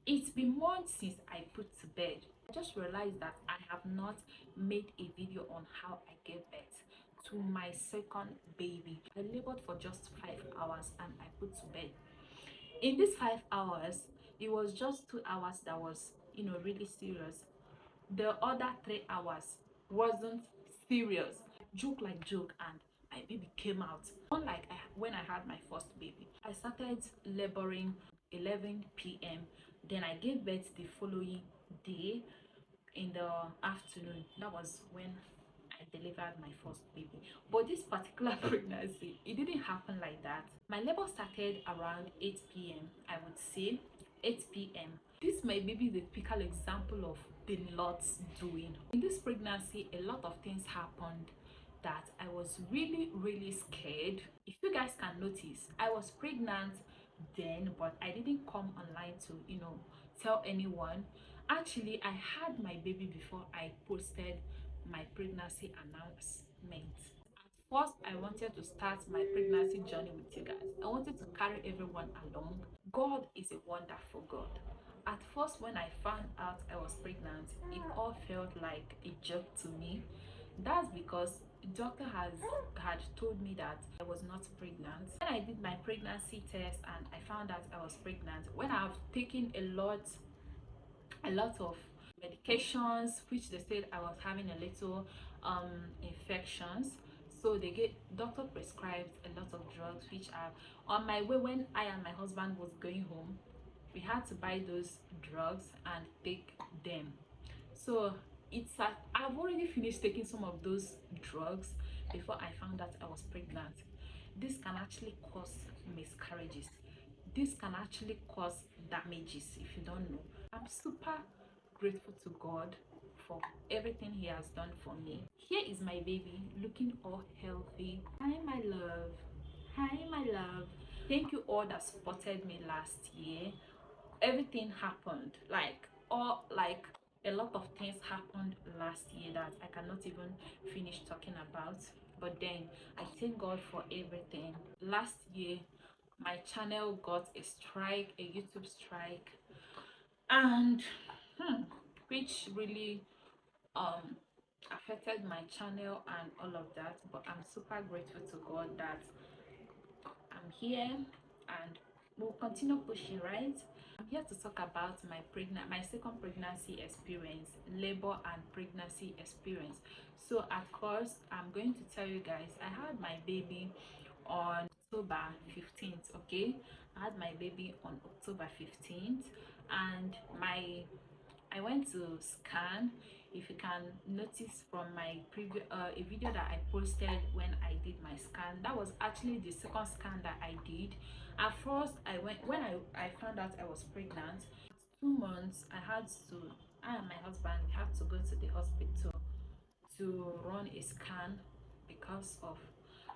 It's been months since I put to bed. I just realized that I have not made a video on how I gave birth to my second baby. I labored for just 5 hours and I put to bed. In these 5 hours, it was just 2 hours that was, really serious. The other 3 hours wasn't serious. Joke like joke, and my baby came out. Unlike when I had my first baby, I started laboring 11 p.m. Then I gave birth the following day in the afternoon. That was when I delivered my first baby. But this particular pregnancy, it didn't happen like that. My labor started around 8 p.m. I would say 8 p.m. This my baby is a typical example of the Lord's doing. In this pregnancy, a lot of things happened that I was really scared. If you guys can notice, I was pregnant then, but I didn't come online to tell anyone. Actually, I had my baby before I posted my pregnancy announcement. At first, I wanted to start my pregnancy journey with you guys. I wanted to carry everyone along. God is a wonderful God. At first, when I found out I was pregnant, it all felt like a joke to me. That's because the doctor had told me that I was not pregnant. When I did my pregnancy test and I found out I was pregnant, when I've taken a lot of medications, which they said I was having a little infections, so they get doctor prescribed a lot of drugs, which are on my way. When I and my husband was going home, we had to buy those drugs and take them. So it's that I've already finished taking some of those drugs before I found out I was pregnant. This can actually cause miscarriages. This can actually cause damages if you don't know. I'm super grateful to God for everything He has done for me. Here is my baby looking all healthy. Hi, my love. Hi, my love. Thank you all that supported me last year. Everything happened, like a lot of things happened last year that I cannot even finish talking about. But then I thank God for everything. Last year my channel got a strike, a YouTube strike, and which really um affected my channel and all of that. But I'm super grateful to God that I'm here and we'll continue pushing, right? I'm here to talk about my second pregnancy experience, labor and pregnancy experience. So at first, I'm going to tell you guys I had my baby on October 15th, okay? I had my baby on October 15th, and I went to scan. If you can notice from my previous a video that I posted when I did my scan, that was actually the second scan that I did. At first, I went when I found out I was pregnant. 2 months, I and my husband, we had to go to the hospital to run a scan because of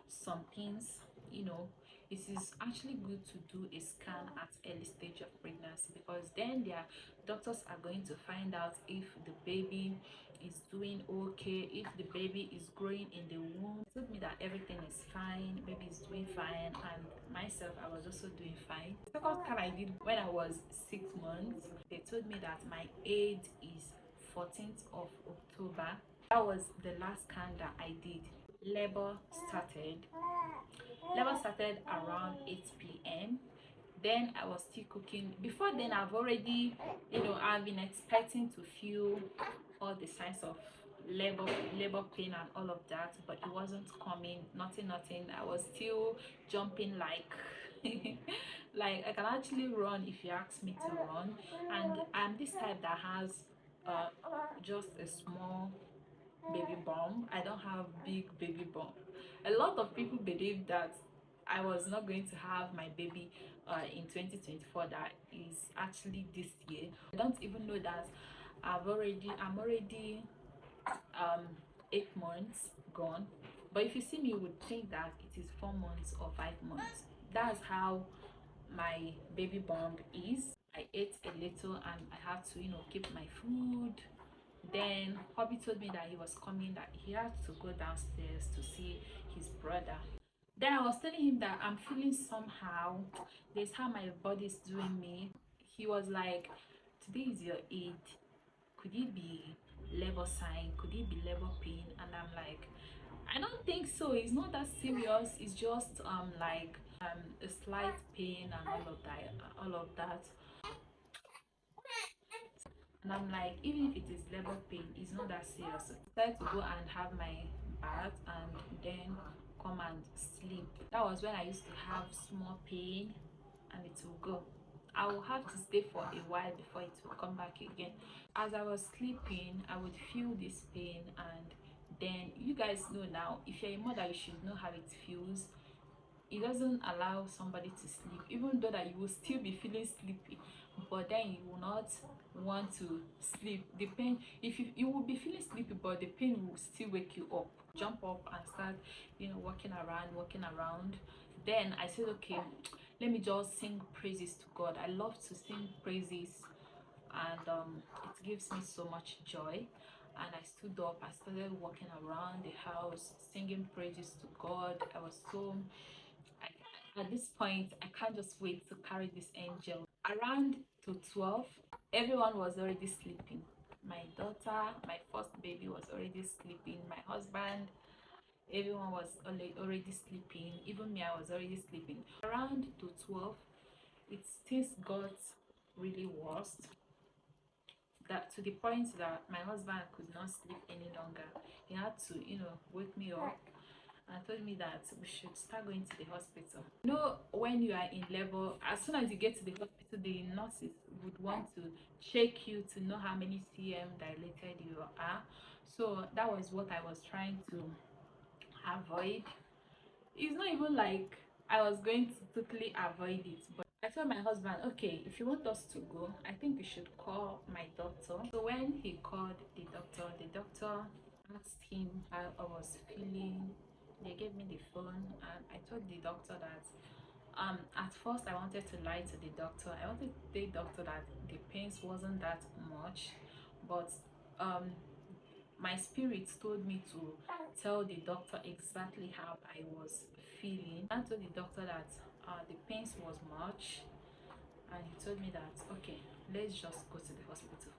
some things. you know it is actually good to do a scan at early stage of pregnancy, because then their doctors are going to find out if the baby is doing okay, if the baby is growing in the womb. They told me that everything is fine, baby is doing fine, and myself, I was also doing fine. The second scan I did when I was 6 months, they told me that my age is 14th of October. That was the last scan that I did. labor started labor started around 8 p.m. Then I was still cooking. Before then, I've been expecting to feel all the signs of labor pain and all of that, but it wasn't coming. Nothing. I was still jumping like like I can actually run if you ask me to run. And I'm this type that has uh just a small baby bump. I don't have big baby bump. A lot of people believe that I was not going to have my baby in 2024. That is actually this year. I don't even know that I'm already 8 months gone. But if you see me, you would think that it is 4 months or 5 months. That's how my baby bump is. I ate a little and I had to keep my food. Then hubby told me that he was coming, that he had to go downstairs to see his brother. Then I was telling him that I'm feeling somehow, there's how my body is doing me. He was like, today is your 8th. Could it be labor sign? Could it be labor pain? And I'm like, I don't think so. It's not that serious. It's just like a slight pain and all of that. And I'm like, even if it is labor pain, it's not that serious. I decided to go and have my bath and then come and sleep. That was when I used to have small pain and it will go. I will have to stay for a while before it will come back again. As I was sleeping, I would feel this pain, and then you guys know now, if you're a mother, you should know how it feels. It doesn't allow somebody to sleep, even though that you will still be feeling sleepy, but then you will not want to sleep. The pain, if you will be feeling sleepy, but the pain will still wake you up. Jump up and start, walking around. Then I said, okay, let me just sing praises to God. I love to sing praises, and it gives me so much joy. And I stood up, I started walking around the house singing praises to God. I was so at this point, I can't just wait to carry this angel. Around to 12, everyone was already sleeping. My daughter, my first baby, was already sleeping. My husband, everyone was already sleeping. Even me, I was already sleeping. Around to 12, it things got really worse. That to the point that my husband could not sleep any longer. He had to, wake me up and told me that we should start going to the hospital. When you are in labor, as soon as you get to the hospital, the nurses would want to check you to know how many cm dilated you are. So that was what I was trying to avoid. It's not even like I was going to totally avoid it, but I told my husband, okay, if you want us to go, I think we should call my doctor. So when he called the doctor asked him how I was feeling. They gave me the phone, and I told the doctor that at first I wanted to lie to the doctor. I wanted to tell the doctor that the pains wasn't that much, but um my spirit told me to tell the doctor exactly how I was feeling. I told the doctor that the pains was much, and he told me that okay, let's just go to the hospital.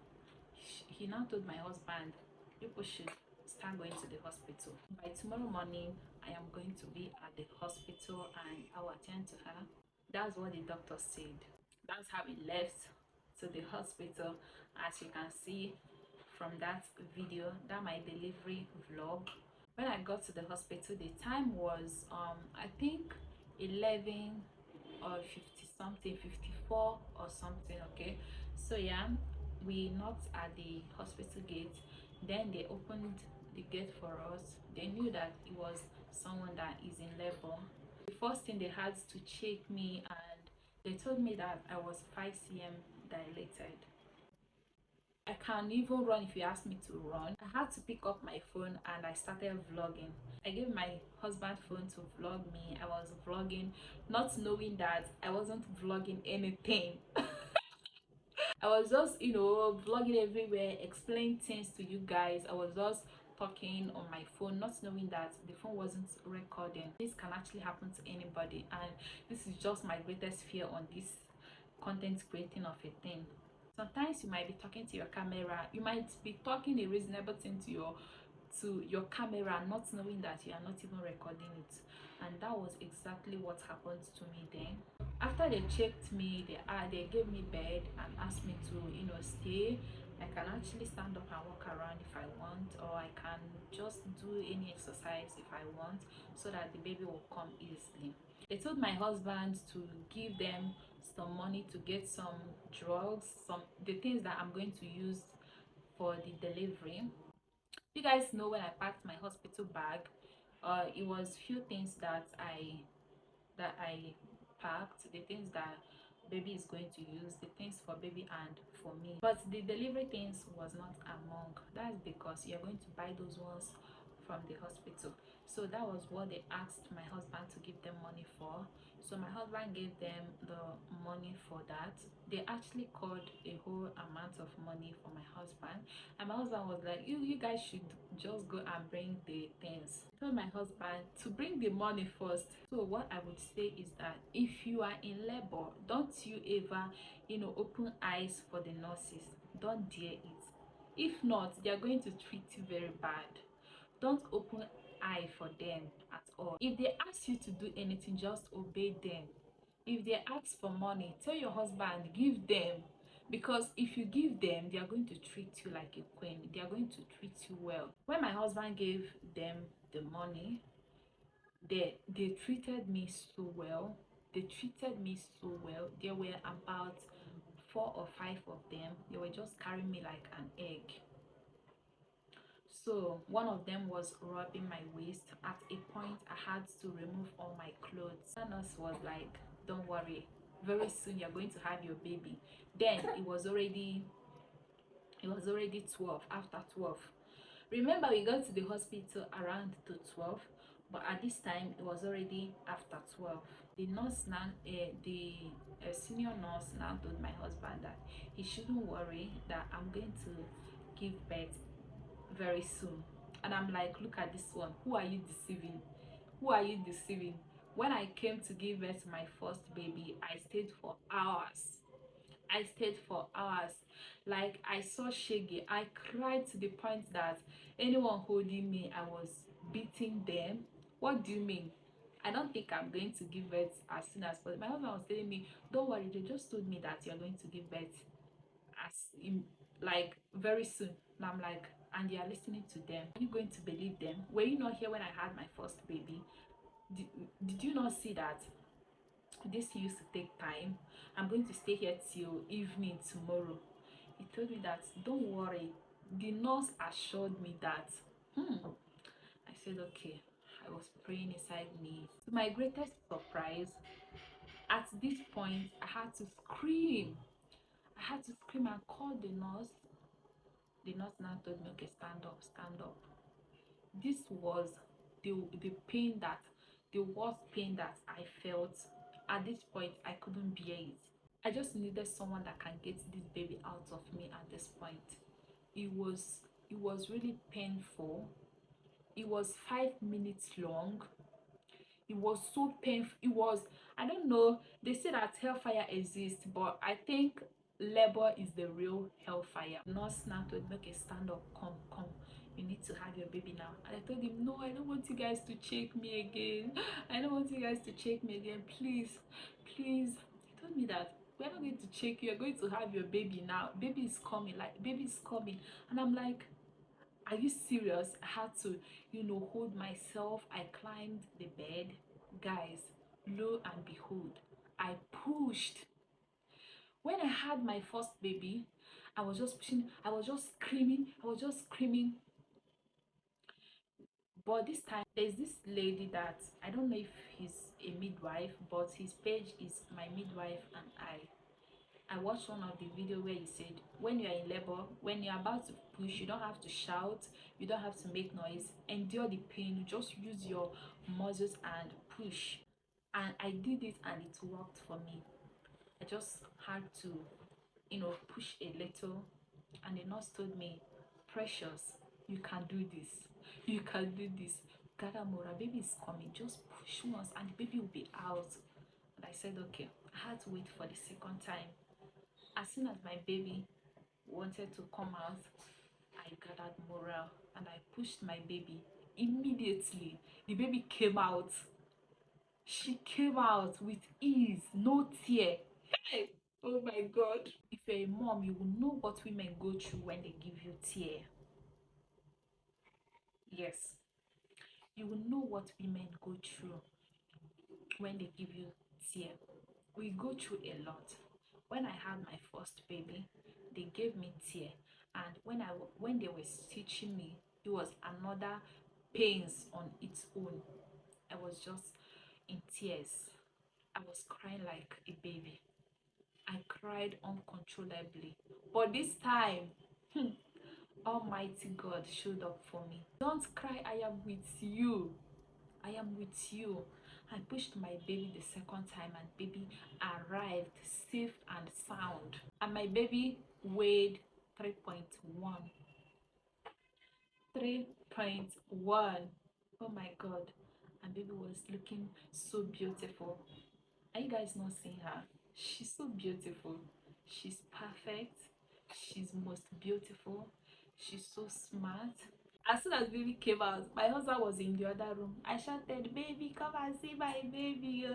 He now told my husband people should start going to the hospital. By tomorrow morning, I am going to be at the hospital and I will attend to her. That's what the doctor said. That's how we left to the hospital. As you can see from that video, that my delivery vlog. When I got to the hospital, the time was I think 11 or 50 something, 54 or something. Okay, so yeah, we knocked at the hospital gate. Then they opened the gate for us. They knew that it was someone that is in labor. The first thing they had to check me, and they told me that I was 5 cm dilated. I can't even run if you ask me to run. I had to pick up my phone and I started vlogging. I gave my husband phone to vlog me. I was vlogging, not knowing that I wasn't vlogging anything. I was just, vlogging everywhere, explaining things to you guys. I was just talking on my phone, not knowing that the phone wasn't recording. This can actually happen to anybody, and this is just my greatest fear on this content creating of a thing. Sometimes you might be talking to your camera, you might be talking a reasonable thing to your camera, not knowing that you are not even recording it. And that was exactly what happened to me then. After they checked me, they gave me bed and asked me to stay. I can actually stand up and walk around if I want, or I can just do any exercise if I want, so that the baby will come easily. They told my husband to give them some money to get some drugs, some the things that I'm going to use for the delivery. You guys know when I packed my hospital bag, it was few things that I packed, the things that baby is going to use, the things for baby and for me. But the delivery things was not among. That's because you're going to buy those ones from the hospital. So that was what they asked my husband to give them money for. So my husband gave them the money for that. They actually called a whole amount amount of money for my husband, and my husband was like, you guys should just go and bring the things. I told my husband to bring the money first. So what I would say is that if you are in labor, don't you ever, open eyes for the nurses. Don't dare it. If not, they are going to treat you very bad. Don't open eye for them at all. If they ask you to do anything, just obey them. If they ask for money, tell your husband, give them. Because if you give them, they are going to treat you like a queen. They are going to treat you well. When my husband gave them the money, they treated me so well. They treated me so well. There were about 4 or 5 of them. They were just carrying me like an egg. So one of them was rubbing my waist. At a point, I had to remove all my clothes. The nurse was like, don't worry, very soon you're going to have your baby. Then it was already 12, after 12. Remember, we got to the hospital around to 12, but at this time it was already after 12. The nurse now, the senior nurse now told my husband that he shouldn't worry, that I'm going to give birth very soon. And I'm like, look at this one, who are you deceiving? Who are you deceiving? When I came to give birth to my first baby, I stayed for hours. I stayed for hours. Like, I saw shaggy. I cried to the point that anyone holding me, I was beating them. What do you mean? I don't think I'm going to give birth as soon as possible. My husband was telling me, don't worry, they just told me that you're going to give birth as in, like, very soon. And I'm like, and they are listening to them. Are you going to believe them? Were you not here when I had my first baby? Did you not see that this used to take time? I'm going to stay here till evening tomorrow. He told me that, don't worry. The nurse assured me that. I said, okay. I was praying inside me. To my greatest surprise, at this point, I had to scream. I had to scream and call the nurse. The nurse now told me, okay, stand up, stand up. This was the pain, that the worst pain that I felt. At this point, I couldn't bear it. I just needed someone that can get this baby out of me at this point. It was really painful. It was 5 minutes long. It was so painful. It was, I don't know, they say that hellfire exists, but I think labor is the real hellfire. Nurse now told me, okay, stand up, come, you need to have your baby now. And I told him, no, I don't want you guys to check me again. I don't want you guys to check me again, please. He told me that we're not going to check you, you're going to have your baby now. Baby is coming, like, baby is coming. And I'm like, are you serious? I had to, hold myself. I climbed the bed. Guys, lo and behold, I pushed. When I had my first baby, I was just pushing, I was just screaming. But this time, there's this lady that, I don't know if he's a midwife, but his page is My Midwife and I watched one of the video where he said, when you are in labor, when you're about to push, you don't have to shout, you don't have to make noise, endure the pain, just use your muscles and push. And I did it and it worked for me. I just had to, push a little, and the nurse told me, Precious, you can do this. You can do this. Gadamora, baby is coming. Just push once and the baby will be out. And I said, okay. I had to wait for the second time. As soon as my baby wanted to come out, I gathered morale and I pushed my baby. Immediately, the baby came out. She came out with ease, no tear. Hey! Oh my God. If you're a mom, you will know what women go through when they give you tear. Yes, you will know what women go through when they give you tear. We go through a lot. When I had my first baby, they gave me tear, and when they were stitching me, it was another pains on its own. I was just in tears. I was crying like a baby. I cried uncontrollably. But this time, Almighty God showed up for me. Don't cry, I am with you. I am with you. I pushed my baby the second time and baby arrived safe and sound. And my baby weighed 3.1. 3.1. Oh my god. And baby was looking so beautiful. Are you guys not seeing her? She's so beautiful. She's perfect. She's most beautiful. She's so smart. As soon as baby came out, my husband was in the other room. I shouted, baby, come and see my baby.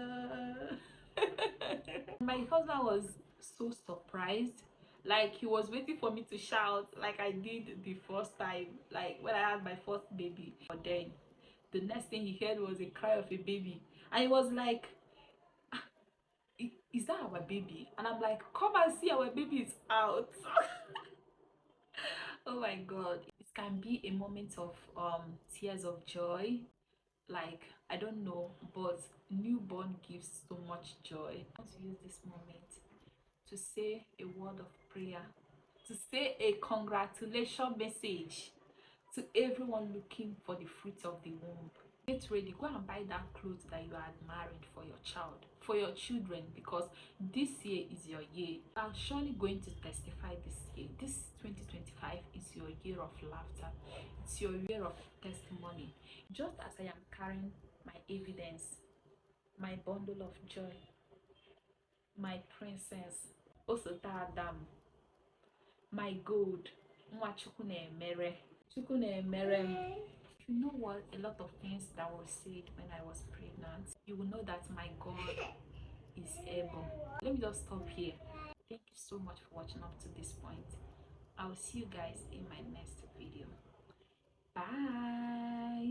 My husband was so surprised. Like he was waiting for me to shout like I did the first time, like when I had my first baby. But then the next thing he heard was a cry of a baby. And he was like, is that our baby? And I'm like, come and see, our baby is out. Oh my god. It can be a moment of tears of joy. Like, I don't know, but newborn gives so much joy. I want to use this moment to say a word of prayer, to say a congratulation message to everyone looking for the fruit of the womb. Get ready, go and buy that clothes that you are admiring for your child, for your children, because this year is your year. I'm surely going to testify this year. This 2025 is your year of laughter. It's your year of testimony. Just as I am carrying my evidence, my bundle of joy, my princess, Osota Adam, my gold, Nwa Chukwu na-emere. Chukwu na-emere m. You know what? A lot of things that was said when I was pregnant, you will know that my God is able. Let me just stop here. Thank you so much for watching up to this point. I will see you guys in my next video. Bye.